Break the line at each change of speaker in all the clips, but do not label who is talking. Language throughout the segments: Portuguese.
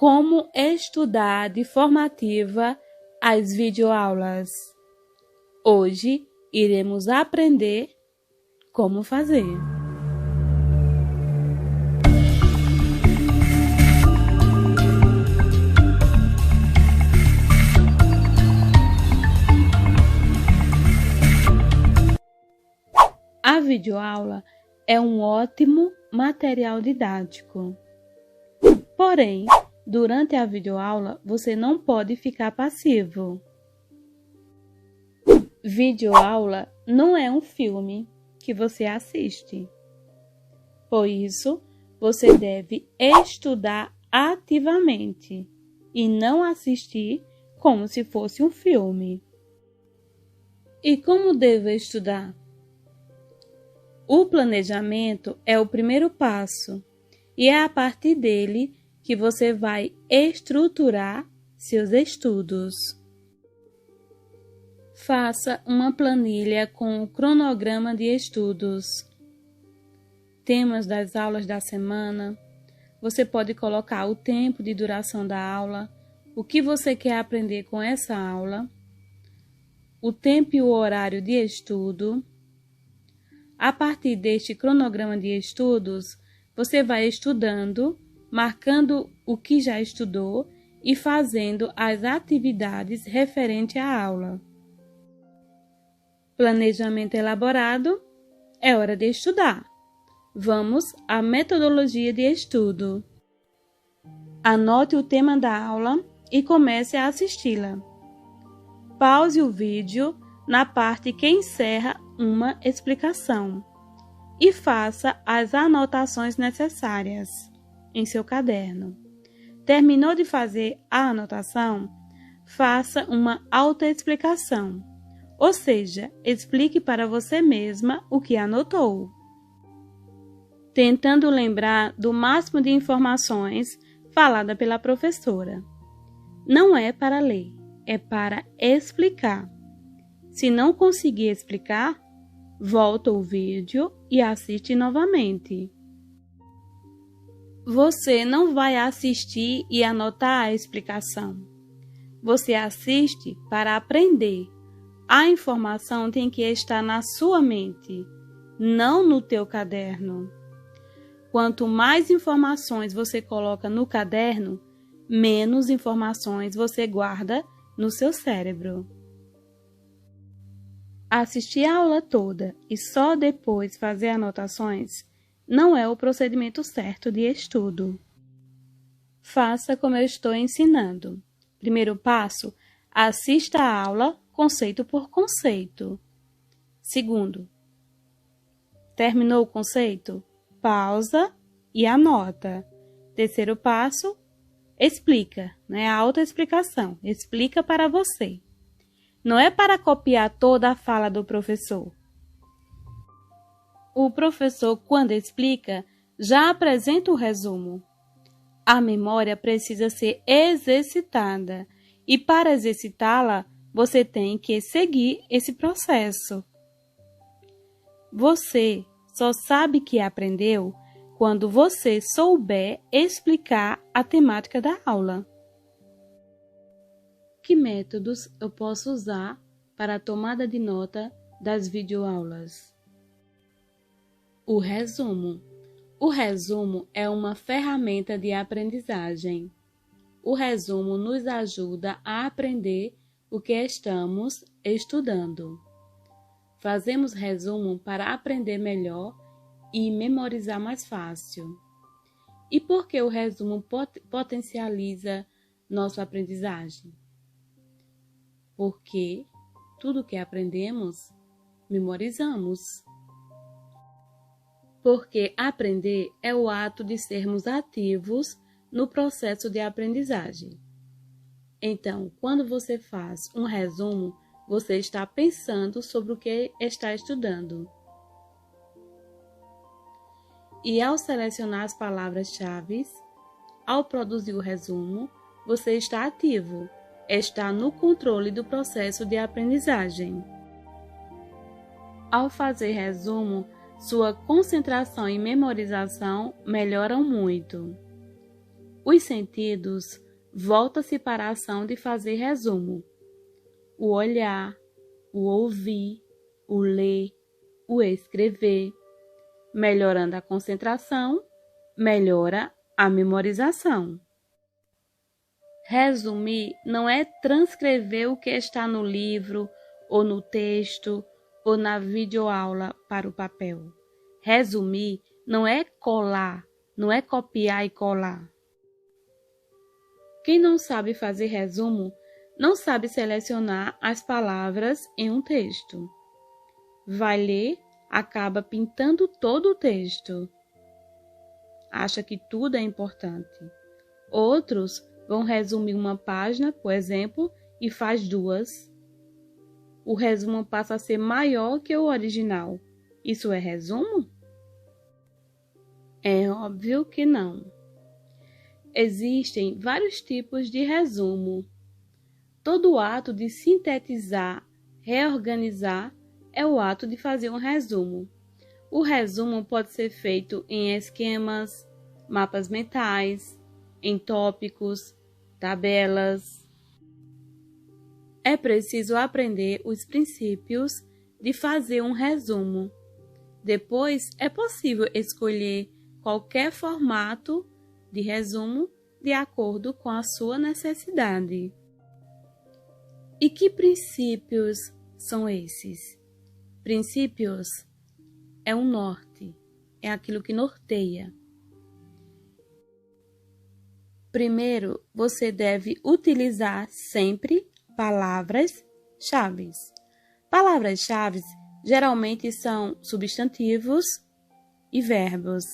Como estudar de forma ativa as videoaulas? Hoje iremos aprender como fazer. A videoaula é um ótimo material didático. Porém, durante a videoaula, você não pode ficar passivo. Videoaula não é um filme que você assiste. Por isso, você deve estudar ativamente e não assistir como se fosse um filme. E como devo estudar? O planejamento é o primeiro passo e é a partir dele que você vai estruturar seus estudos. Faça uma planilha com o cronograma de estudos, temas das aulas da semana. Você pode colocar o tempo de duração da aula, o que você quer aprender com essa aula, o tempo e o horário de estudo. A partir deste cronograma de estudos, você vai estudando, marcando o que já estudou e fazendo as atividades referentes à aula. Planejamento elaborado, é hora de estudar. Vamos à metodologia de estudo. Anote o tema da aula e comece a assisti-la. Pause o vídeo na parte que encerra uma explicação e faça as anotações necessárias em seu caderno. Terminou de fazer a anotação? Faça uma autoexplicação, ou seja, explique para você mesma o que anotou, tentando lembrar do máximo de informações falada pela professora. Não é para ler, é para explicar. Se não conseguir explicar, volta o vídeo e assiste novamente. Você não vai assistir e anotar a explicação. Você assiste para aprender. A informação tem que estar na sua mente, não no teu caderno. Quanto mais informações você coloca no caderno, menos informações você guarda no seu cérebro. Assistir a aula toda e só depois fazer anotações não é o procedimento certo de estudo. Faça como eu estou ensinando. Primeiro passo, assista a aula conceito por conceito. Segundo, terminou o conceito? Pausa e anota. Terceiro passo, explica, a autoexplicação. Explica para você. Não é para copiar toda a fala do professor. O professor, quando explica, já apresenta o resumo. A memória precisa ser exercitada e, para exercitá-la, você tem que seguir esse processo. Você só sabe que aprendeu quando você souber explicar a temática da aula. Que métodos eu posso usar para a tomada de nota das videoaulas? O resumo. O resumo é uma ferramenta de aprendizagem. O resumo nos ajuda a aprender o que estamos estudando. Fazemos resumo para aprender melhor e memorizar mais fácil. E por que o resumo potencializa nossa aprendizagem? Porque tudo que aprendemos, memorizamos. Porque aprender é o ato de sermos ativos no processo de aprendizagem. Então, quando você faz um resumo, você está pensando sobre o que está estudando. E ao selecionar as palavras-chave, ao produzir o resumo, você está ativo, está no controle do processo de aprendizagem. Ao fazer resumo, sua concentração e memorização melhoram muito. Os sentidos voltam-se para a ação de fazer resumo. O olhar, o ouvir, o ler, o escrever, melhorando a concentração, melhora a memorização. Resumir não é transcrever o que está no livro, ou no texto, ou na videoaula para o papel. Resumir não é colar, não é copiar e colar. Quem não sabe fazer resumo, não sabe selecionar as palavras em um texto. Vai ler, acaba pintando todo o texto. Acha que tudo é importante. Outros vão resumir uma página, por exemplo, e faz 2. O resumo passa a ser maior que o original. Isso é resumo? É óbvio que não. Existem vários tipos de resumo. Todo ato de sintetizar, reorganizar, é o ato de fazer um resumo. O resumo pode ser feito em esquemas, mapas mentais, em tópicos, tabelas. É preciso aprender os princípios de fazer um resumo. Depois, é possível escolher qualquer formato de resumo de acordo com a sua necessidade. E que princípios são esses? Princípios é um norte, é aquilo que norteia. Primeiro, você deve utilizar sempre palavras-chave. Palavras-chave geralmente são substantivos e verbos.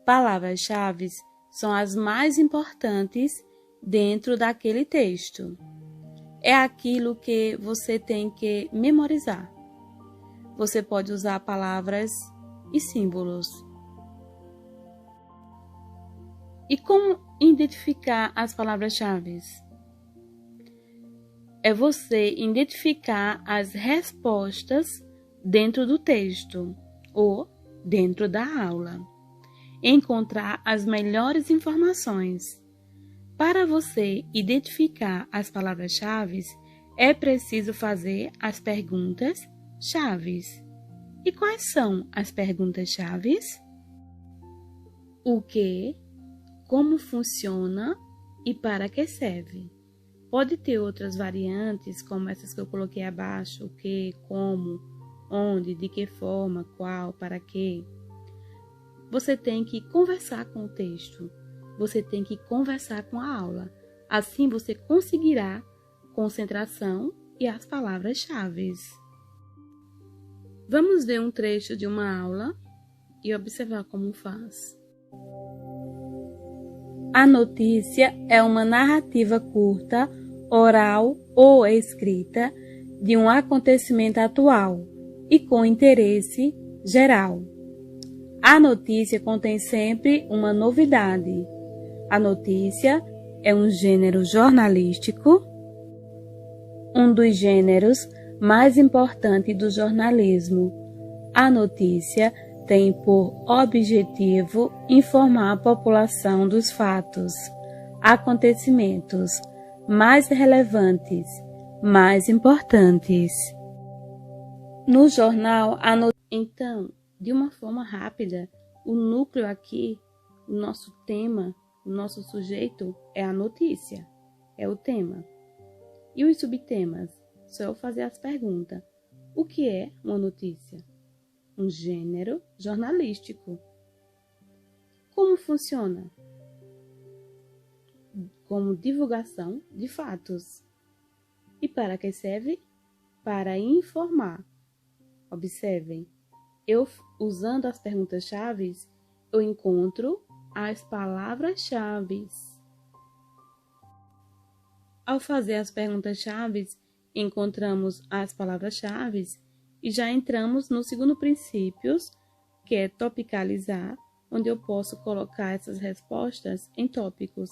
Palavras-chave são as mais importantes dentro daquele texto. É aquilo que você tem que memorizar. Você pode usar palavras e símbolos. E como identificar as palavras-chave? É você identificar as respostas dentro do texto ou dentro da aula. Encontrar as melhores informações. Para você identificar as palavras-chave, é preciso fazer as perguntas-chave. E quais são as perguntas-chave? O que, como funciona e para que serve. Pode ter outras variantes, como essas que eu coloquei abaixo, o que, como, onde, de que forma, qual, para quê. Você tem que conversar com o texto, você tem que conversar com a aula. Assim você conseguirá concentração e as palavras-chave. Vamos ver um trecho de uma aula e observar como faz. A notícia é uma narrativa curta, oral ou escrita de um acontecimento atual e com interesse geral. A notícia contém sempre uma novidade. A notícia é um gênero jornalístico, um dos gêneros mais importantes do jornalismo. A notícia tem por objetivo informar a população dos fatos, acontecimentos mais relevantes, mais importantes. No jornal, então, de uma forma rápida, o núcleo aqui, o nosso tema, o nosso sujeito é a notícia, é o tema. E os subtemas? Só eu fazer as perguntas. O que é uma notícia? Um gênero jornalístico. Como funciona? Como divulgação de fatos. E para que serve? Para informar. Observem, eu usando as perguntas-chave, eu encontro as palavras-chave. Ao fazer as perguntas-chave, encontramos as palavras-chave e já entramos no segundo princípio, que é topicalizar, onde eu posso colocar essas respostas em tópicos,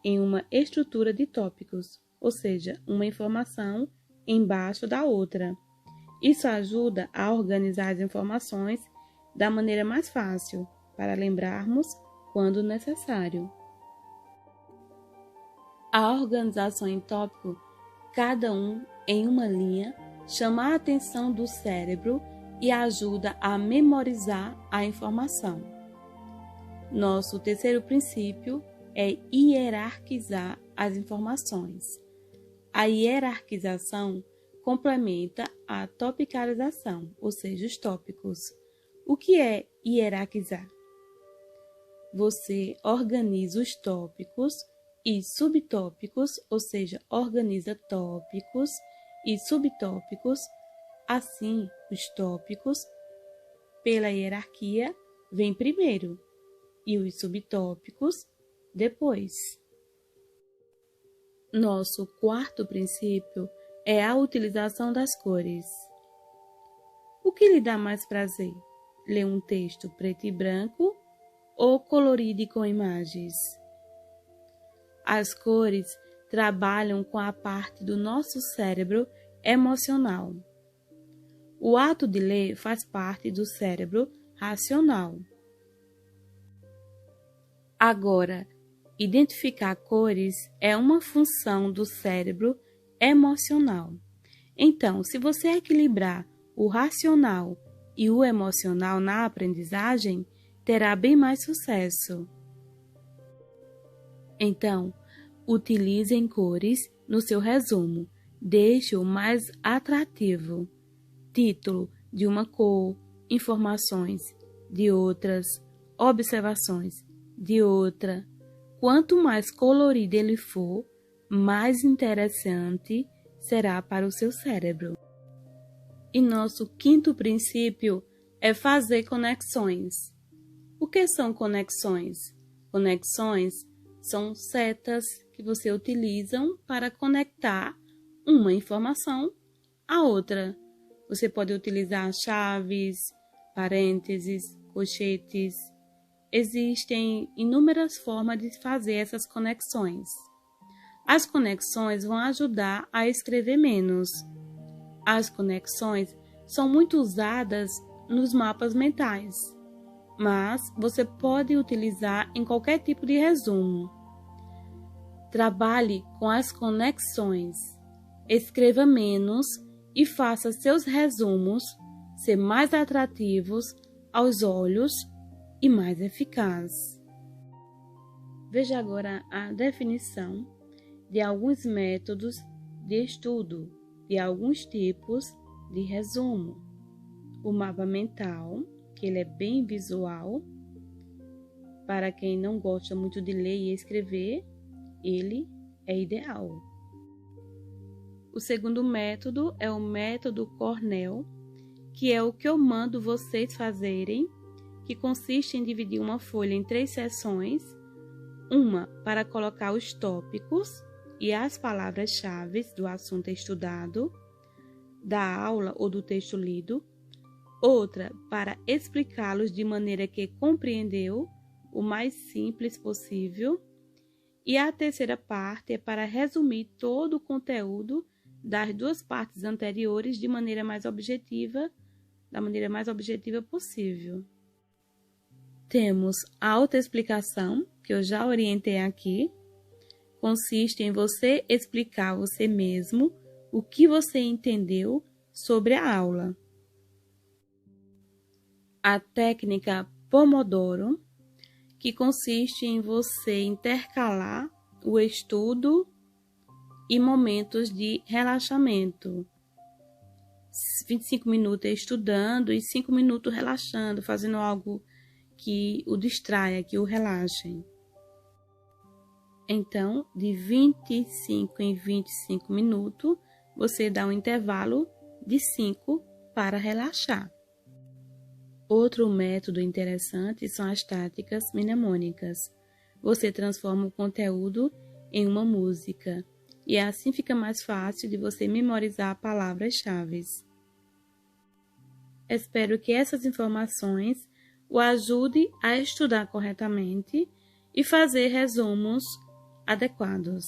em uma estrutura de tópicos, ou seja, uma informação embaixo da outra. Isso ajuda a organizar as informações da maneira mais fácil, para lembrarmos quando necessário. A organização em tópico, cada um em uma linha, chama a atenção do cérebro e ajuda a memorizar a informação. Nosso terceiro princípio é hierarquizar as informações. A hierarquização complementa a topicalização, ou seja, os tópicos. O que é hierarquizar? Você organiza os tópicos e subtópicos, ou seja, organiza tópicos e subtópicos. Assim, os tópicos, pela hierarquia, vêm primeiro e os subtópicos depois. Nosso quarto princípio é a utilização das cores. O que lhe dá mais prazer? Ler um texto preto e branco ou colorido e com imagens? As cores trabalham com a parte do nosso cérebro emocional. O ato de ler faz parte do cérebro racional. Agora, identificar cores é uma função do cérebro emocional. Então, se você equilibrar o racional e o emocional na aprendizagem, terá bem mais sucesso. Então, utilize cores no seu resumo. Deixe-o mais atrativo. Título de uma cor, informações de outras, observações de outra. Quanto mais colorido ele for, mais interessante será para o seu cérebro. E nosso quinto princípio é fazer conexões. O que são conexões? Conexões são setas que você utiliza para conectar uma informação à outra. Você pode utilizar chaves, parênteses, colchetes. Existem inúmeras formas de fazer essas conexões. As conexões vão ajudar a escrever menos. As conexões são muito usadas nos mapas mentais, mas você pode utilizar em qualquer tipo de resumo. Trabalhe com as conexões. Escreva menos e faça seus resumos ser mais atrativos aos olhos e mais eficaz. Veja agora a definição de alguns métodos de estudo de alguns tipos de resumo. O mapa mental, que ele é bem visual. Para quem não gosta muito de ler e escrever, ele é ideal. O segundo método é o método Cornell, que é o que eu mando vocês fazerem, que consiste em dividir uma folha em 3 seções, uma para colocar os tópicos e as palavras-chave do assunto estudado, da aula ou do texto lido, outra para explicá-los de maneira que compreendeu, o mais simples possível, e a terceira parte é para resumir todo o conteúdo das 2 partes anteriores de maneira mais objetiva, da maneira mais objetiva possível. Temos a autoexplicação, que eu já orientei aqui. Consiste em você explicar a você mesmo o que você entendeu sobre a aula. A técnica Pomodoro, que consiste em você intercalar o estudo e momentos de relaxamento. 25 minutos estudando e 5 minutos relaxando, fazendo algo que o distraia, que o relaxe. Então, de 25 em 25 minutos, você dá um intervalo de 5 para relaxar. Outro método interessante são as táticas mnemônicas. Você transforma o conteúdo em uma música e assim fica mais fácil de você memorizar palavras-chave. Espero que essas informações o ajude a estudar corretamente e fazer resumos adequados.